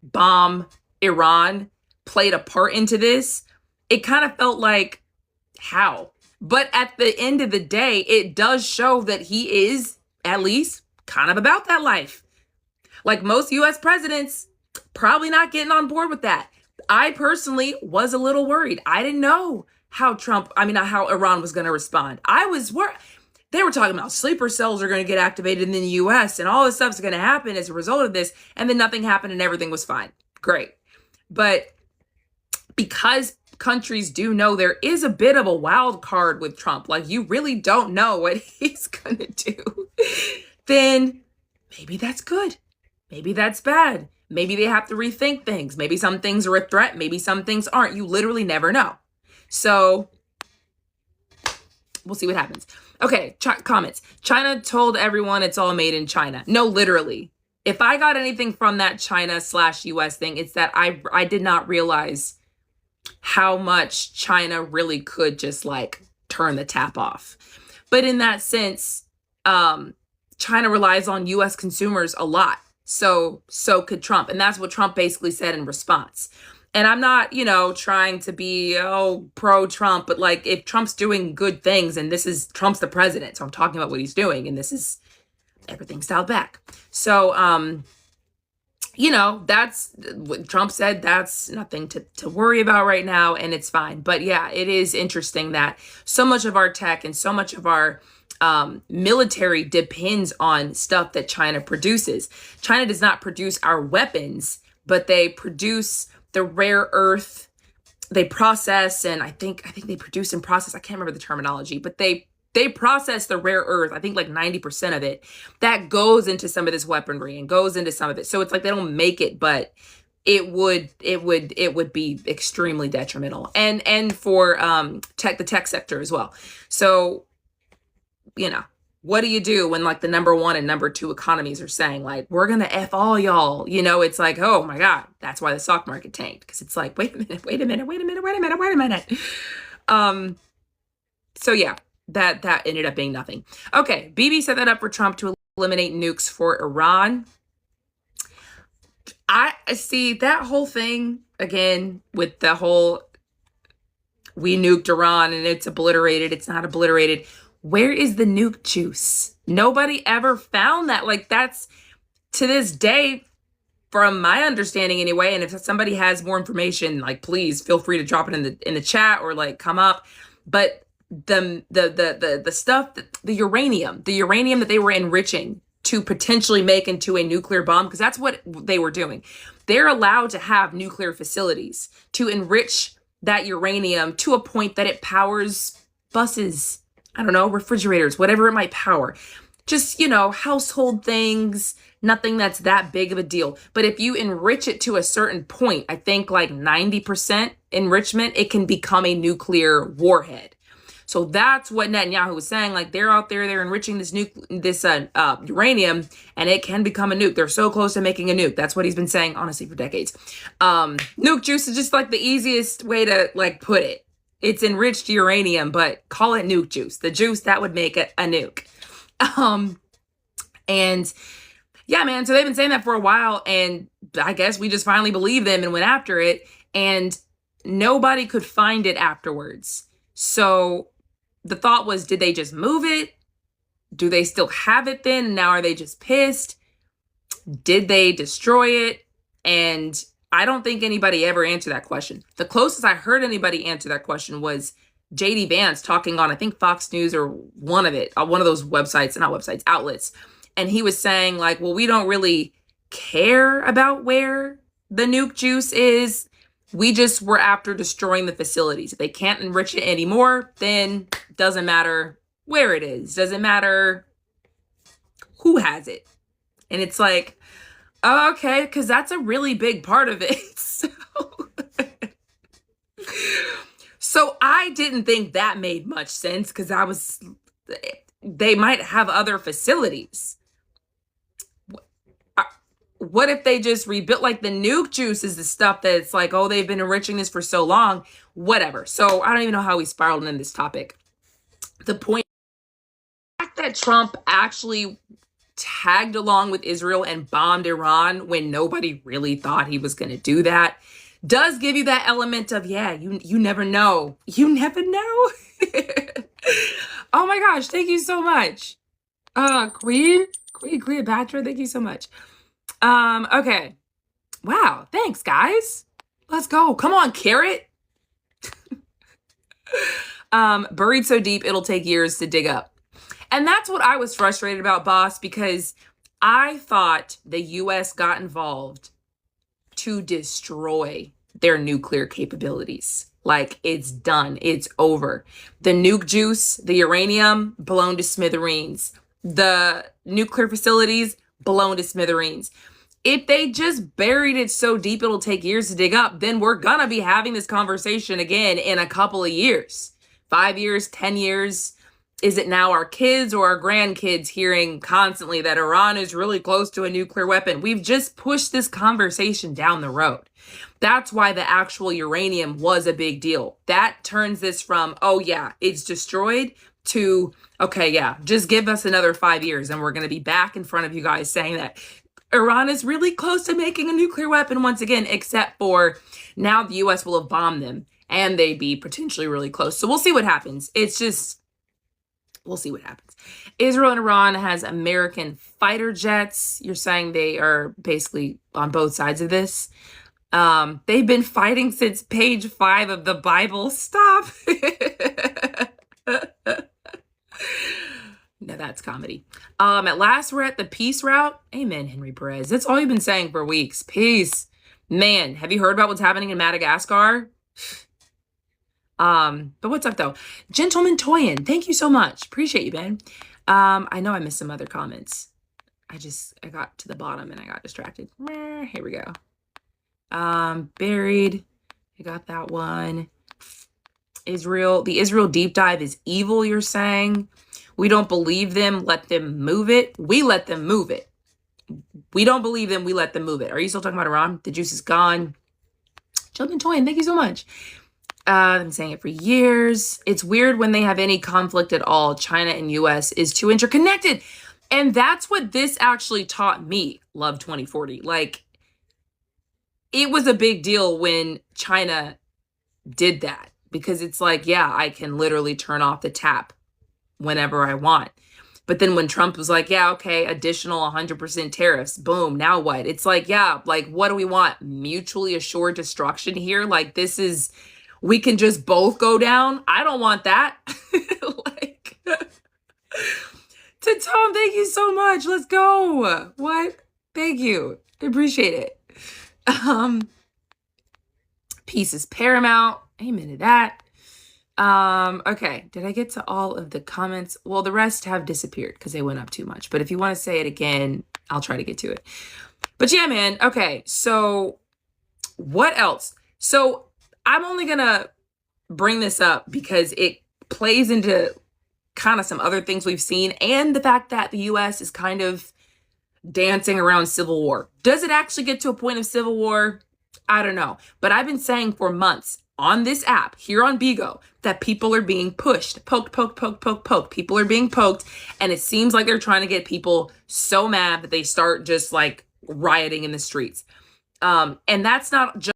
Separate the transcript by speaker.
Speaker 1: bomb Iran played a part into this, it kind of felt like, how? But at the end of the day, it does show that he is at least kind of about that life. Like most US presidents, probably not getting on board with that. I personally was a little worried. I didn't know how Iran was going to respond. I was worried. They were talking about sleeper cells are going to get activated in the US and all this stuff's going to happen as a result of this. And then nothing happened and everything was fine. Great. But because countries do know there is a bit of a wild card with Trump, like you really don't know what he's going to do, then maybe that's good. Maybe that's bad. Maybe they have to rethink things. Maybe some things are a threat. Maybe some things aren't. You literally never know. So we'll see what happens. Okay, comments. China told everyone it's all made in China. No, literally. If I got anything from that China/US thing, it's that I did not realize how much China really could just like turn the tap off. But in that sense, China relies on US consumers a lot. So could Trump. And that's what Trump basically said in response. And I'm not, trying to be, pro-Trump, but like if Trump's doing good things and Trump's the president, so I'm talking about what he's doing and this is everything styled back. So, that's what Trump said. That's nothing to worry about right now. And it's fine. But yeah, it is interesting that so much of our tech and so much of our military depends on stuff that China produces. China does not produce our weapons, but they produce the rare earth. They process, and I think they produce and process. I can't remember the terminology, but they process the rare earth. I think like 90% of it that goes into some of this weaponry and goes into some of it. So it's like they don't make it, but it would be extremely detrimental, and for the tech sector as well. So what do you do when like the number one and number two economies are saying like, we're going to F all y'all, it's like, oh my God, that's why the stock market tanked. Cause it's like, wait a minute. So yeah, that ended up being nothing. Okay. Bibi set that up for Trump to eliminate nukes for Iran. I see that whole thing again with the whole, we nuked Iran and it's obliterated. It's not obliterated. Where is the nuke juice? Nobody ever found that. Like that's to this day, from my understanding anyway. And if somebody has more information, like please feel free to drop it in the chat or like come up. But the stuff, the uranium that they were enriching to potentially make into a nuclear bomb, because that's what they were doing. They're allowed to have nuclear facilities to enrich that uranium to a point that it powers buses, I don't know, refrigerators, whatever it might power. Just, household things, nothing that's that big of a deal. But if you enrich it to a certain point, I think like 90% enrichment, it can become a nuclear warhead. So that's what Netanyahu was saying. Like they're out there, they're enriching this uranium, and it can become a nuke. They're so close to making a nuke. That's what he's been saying, honestly, for decades. Nuke juice is just like the easiest way to like put it. It's enriched uranium, but call it nuke juice. The juice that would make a nuke. And yeah, man. So they've been saying that for a while, and I guess we just finally believed them and went after it, and nobody could find it afterwards. So the thought was, did they just move it? Do they still have it then? Now are they just pissed? Did they destroy it? And I don't think anybody ever answered that question. The closest I heard anybody answer that question was JD Vance talking on, I think, Fox News or one of those outlets. And he was saying like, well, we don't really care about where the nuke juice is. We just were after destroying the facilities. If they can't enrich it anymore, then doesn't matter where it is. Doesn't matter who has it. And it's like, okay, because that's a really big part of it. So I didn't think that made much sense because they might have other facilities. What if they just rebuilt, like the nuke juice is the stuff that's like, oh, they've been enriching this for so long, whatever. So I don't even know how we spiraled into this topic. The point that Trump actually tagged along with Israel and bombed Iran when nobody really thought he was going to do that, does give you that element of, yeah, you never know. You never know. Oh my gosh, thank you so much. Queen Cleopatra, thank you so much. Okay. Wow, thanks, guys. Let's go. Come on, Carrot. Buried so deep, it'll take years to dig up. And that's what I was frustrated about, boss, because I thought the US got involved to destroy their nuclear capabilities. Like, it's done. It's over. The nuke juice, the uranium, blown to smithereens. The nuclear facilities, blown to smithereens. If they just buried it so deep it'll take years to dig up, then we're gonna be having this conversation again in a couple of years. 5 years, 10 years. Is it now our kids or our grandkids hearing constantly that Iran is really close to a nuclear weapon? We've just pushed this conversation down the road. That's why the actual uranium was a big deal. That turns this from, oh yeah, it's destroyed, to, okay, yeah, just give us another 5 years and we're going to be back in front of you guys saying that Iran is really close to making a nuclear weapon once again, except for now the US will have bombed them and they'd be potentially really close. So we'll see what happens. It's just, we'll see what happens. Israel and Iran has American fighter jets. You're saying they are basically on both sides of this. They've been fighting since page 5 of the Bible. Stop. No, that's comedy. At last, we're at the peace route. Amen, Henry Perez. That's all you've been saying for weeks. Peace. Man, have you heard about what's happening in Madagascar? But what's up, though? Gentleman Toyin, thank you so much. Appreciate you, Ben. I know I missed some other comments. I got to the bottom and I got distracted. Here we go. Buried. I got that one. Israel. The Israel deep dive is evil, you're saying. We don't believe them. Let them move it. We let them move it. We don't believe them. We let them move it. Are you still talking about Iran? The juice is gone. Gentleman Toyin, thank you so much. I've been saying it for years. It's weird when they have any conflict at all. China and US is too interconnected. And that's what this actually taught me, Love 2040. Like, it was a big deal when China did that, because it's like, yeah, I can literally turn off the tap whenever I want. But then when Trump was like, yeah, okay, additional 100% tariffs, boom, now what? It's like, yeah, like, what do we want? Mutually assured destruction here? Like, this is, we can just both go down? I don't want that. Like, Tatom, thank you so much. Let's go. What? Thank you. I appreciate it. Peace is paramount. Amen to that. Okay. Did I get to all of the comments? Well, the rest have disappeared because they went up too much. But if you want to say it again, I'll try to get to it. But yeah, man. Okay. So what else? So I'm only going to bring this up because it plays into kind of some other things we've seen, and the fact that the US is kind of dancing around civil war. Does it actually get to a point of civil war? I don't know. But I've been saying for months on this app here on Bigo that people are being pushed, poked. People are being poked. And it seems like they're trying to get people so mad that they start just like rioting in the streets. And that's not just